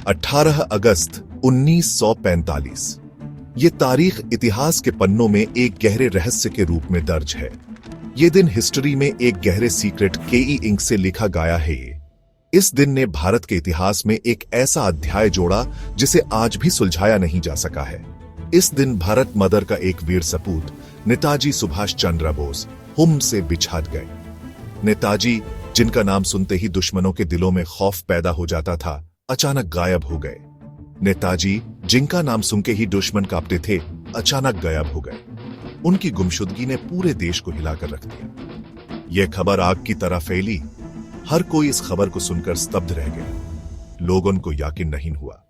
18 अगस्त 1945। ये तारीख इतिहास के पन्नों में एक गहरे रहस्य के रूप में दर्ज है। ये दिन हिस्ट्री में एक गहरे सीक्रेट के इंक से लिखा गया है। इस दिन ने भारत के इतिहास में एक ऐसा अध्याय जोड़ा जिसे आज भी सुलझाया नहीं जा सका है। इस दिन भारत मदर का एक वीर सपूत नेताजी सुभाष चंद्र बोस हुम से बिछाड़ गए। नेताजी, जिनका नाम सुनते ही दुश्मनों के दिलों में खौफ पैदा हो जाता था, अचानक गायब हो गए। नेताजी, जिनका नाम सुन के ही दुश्मन कांपते थे, अचानक गायब हो गए। उनकी गुमशुदगी ने पूरे देश को हिलाकर रख दिया। यह खबर आग की तरह फैली। हर कोई इस खबर को सुनकर स्तब्ध रह गया। लोगों को यकीन नहीं हुआ।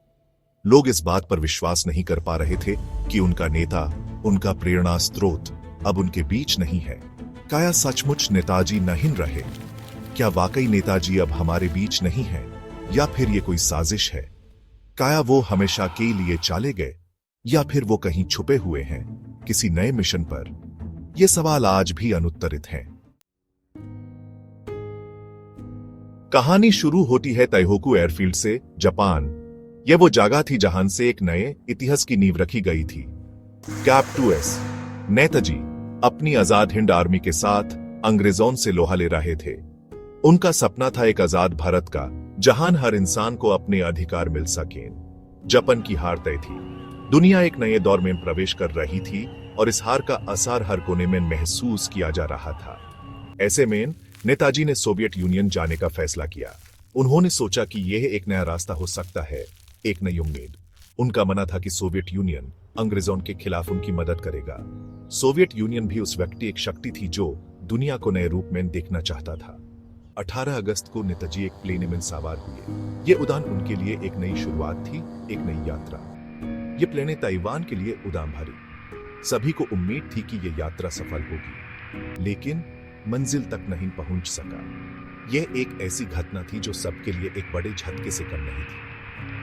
लोग इस बात पर विश्वास नहीं कर पा रहे थे कि उनका नेता, उनका प्रेरणा स्रोत अब उनके बीच नहीं है। क्या सचमुच नेताजी नहीं रहे? क्या वाकई नेताजी अब हमारे बीच नहीं है, या फिर ये कोई साजिश है? क्या वो हमेशा के लिए चले गए, या फिर वो कहीं छुपे हुए हैं किसी नए मिशन पर? ये सवाल आज भी अनुत्तरित हैं। कहानी शुरू होती है ताइहोकू एयरफील्ड से, जापान। यह वो जगह थी जहां से एक नए इतिहास की नींव रखी गई थी। कैप 2S नेताजी अपनी आजाद हिंद आर्मी के साथ अंग्रेजों से लोहा ले रहे थे। उनका सपना था एक आजाद भारत का, जहां हर इंसान को अपने अधिकार मिल सके। जापान की हार तय थी। दुनिया एक नए दौर में प्रवेश कर रही थी और इस हार का असर हर कोने में महसूस किया जा रहा था। ऐसे में नेताजी ने सोवियत यूनियन जाने का फैसला किया। उन्होंने सोचा कि यह एक नया रास्ता हो सकता है, एक नई उम्मीद। उनका मानना था कि सोवियत यूनियन अंग्रेजों के खिलाफ उनकी मदद करेगा। सोवियत यूनियन भी उस वक्त एक शक्ति थी जो दुनिया को नए रूप में देखना चाहता था। 18 अगस्त को नेताजी एक प्लेन में सवार हुए। यह उड़ान उनके लिए एक नई शुरुआत थी, एक नई यात्रा। यह प्लेन ताइवान के लिए उड़ान भरी। सभी को उम्मीद थी कि यह यात्रा सफल होगी, लेकिन मंजिल तक नहीं पहुंच सका। यह एक ऐसी घटना थी जो सबके लिए एक बड़े झटके से कम नहीं थी।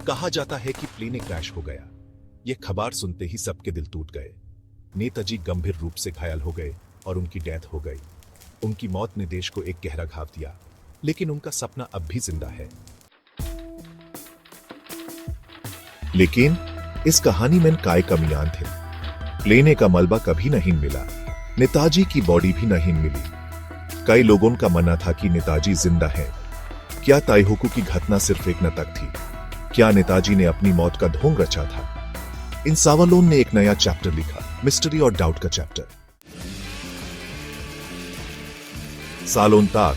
कहा जाता है कि प्लेन क्रैश हो गया। यह खबर सुनते ही सबके दिल टूट गए। नेताजी गंभीर रूप से घायल हो गए और उनकी डेथ हो गई। उनकी मौत ने देश को एक गहरा घाव दिया, लेकिन उनका सपना अब भी जिंदा है। लेकिन इस कहानी में कई कमियां थे। प्लेन का मलबा कभी नहीं मिला। नेताजी की बॉडी भी नहीं मिली। कई लोगों का मानना था कि नेताजी जिंदा हैं। क्या ताइहोकू की घटना सिर्फ एक नाटक थी? क्या नेताजी ने अपनी मौत का ढोंग रचा था? इन सवालों ने एक नया चैप्टर लिखा, मिस्ट्री और डाउट का चैप्टर। सालों तक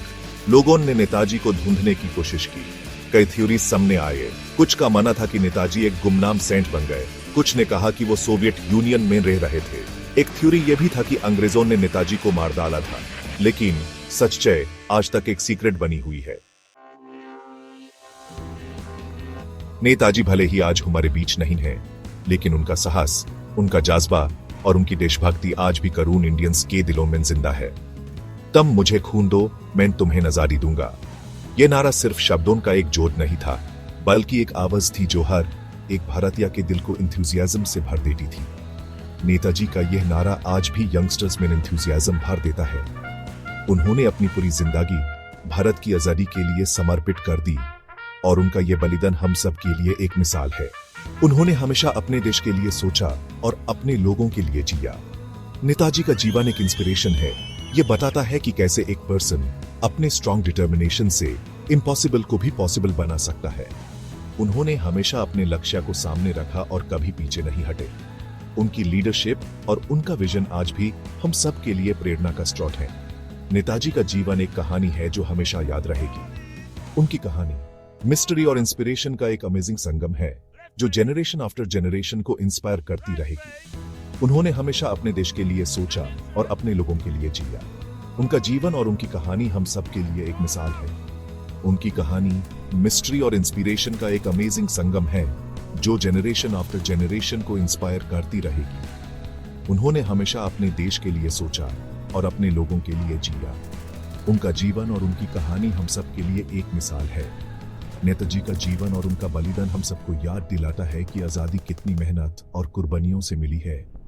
लोगों ने नेताजी को ढूंढने की कोशिश की। कई थ्योरी सामने आए। कुछ का मानना था कि नेताजी एक गुमनाम सेंट बन गए। कुछ ने कहा कि वो सोवियत यूनियन में रह रहे थे। एक थ्योरी यह भी था कि अंग्रेजों ने नेताजी को मार डाला था। लेकिन सच्चाई आज तक एक सीक्रेट बनी हुई है। नेताजी भले ही आज हमारे बीच नहीं है, लेकिन उनका साहस, उनका जज्बा और उनकी देशभक्ति आज भी करोड़ों इंडियंस के दिलों में जिंदा है। तब मुझे खून दो, मैं तुम्हें आजादी दूंगा। यह नारा सिर्फ शब्दों का एक जोड़ नहीं था, बल्कि एक आवाज थी जो हर एक भारतीय के दिल को इंथुजियाज्म से भर देती थी। नेताजी का यह नारा आज भी यंगस्टर्स में इंथुजियाज्म भर देता है। उन्होंने अपनी पूरी जिंदगी भारत की आजादी के लिए समर्पित कर दी और उनका यह बलिदान हम सब के लिए एक मिसाल है। उन्होंने हमेशा अपने देश के लिए सोचा और अपने लोगों के लिए जिया। नेताजी का जीवन एक इंस्पिरेशन है। यह बताता है कि कैसे एक पर्सन अपने स्ट्रॉन्ग डिटर्मिनेशन से इम्पॉसिबल को भी पॉसिबल बना सकता है। उन्होंने हमेशा अपने लक्ष्य को सामने रखा और कभी पीछे नहीं हटे। उनकी लीडरशिप और उनका विजन आज भी हम सब के लिए प्रेरणा का स्रोत है। नेताजी का जीवन एक कहानी है जो हमेशा याद रहेगी। उनकी कहानी मिस्ट्री और इंस्पिरेशन का एक अमेजिंग संगम है जो जेनरेशन आफ्टर जेनरेशन को इंस्पायर करती रहेगी। उन्होंने हमेशा अपने देश के लिए सोचा और अपने लोगों के लिए जिया। उनका जीवन और उनकी कहानी हम सब के लिए एक मिसाल है। उनकी कहानी मिस्ट्री और इंस्पिरेशन का एक अमेजिंग संगम है जो जेनरेशन आफ्टर जेनरेशन को इंस्पायर करती रहेगी। उन्होंने हमेशा अपने देश के लिए सोचा और अपने लोगों के लिए जिया। उनका जीवन और उनकी कहानी हम सब के लिए एक मिसाल है। नेताजी का जीवन और उनका बलिदान हम सबको याद दिलाता है कि आजादी कितनी मेहनत और कुर्बानियों से मिली है।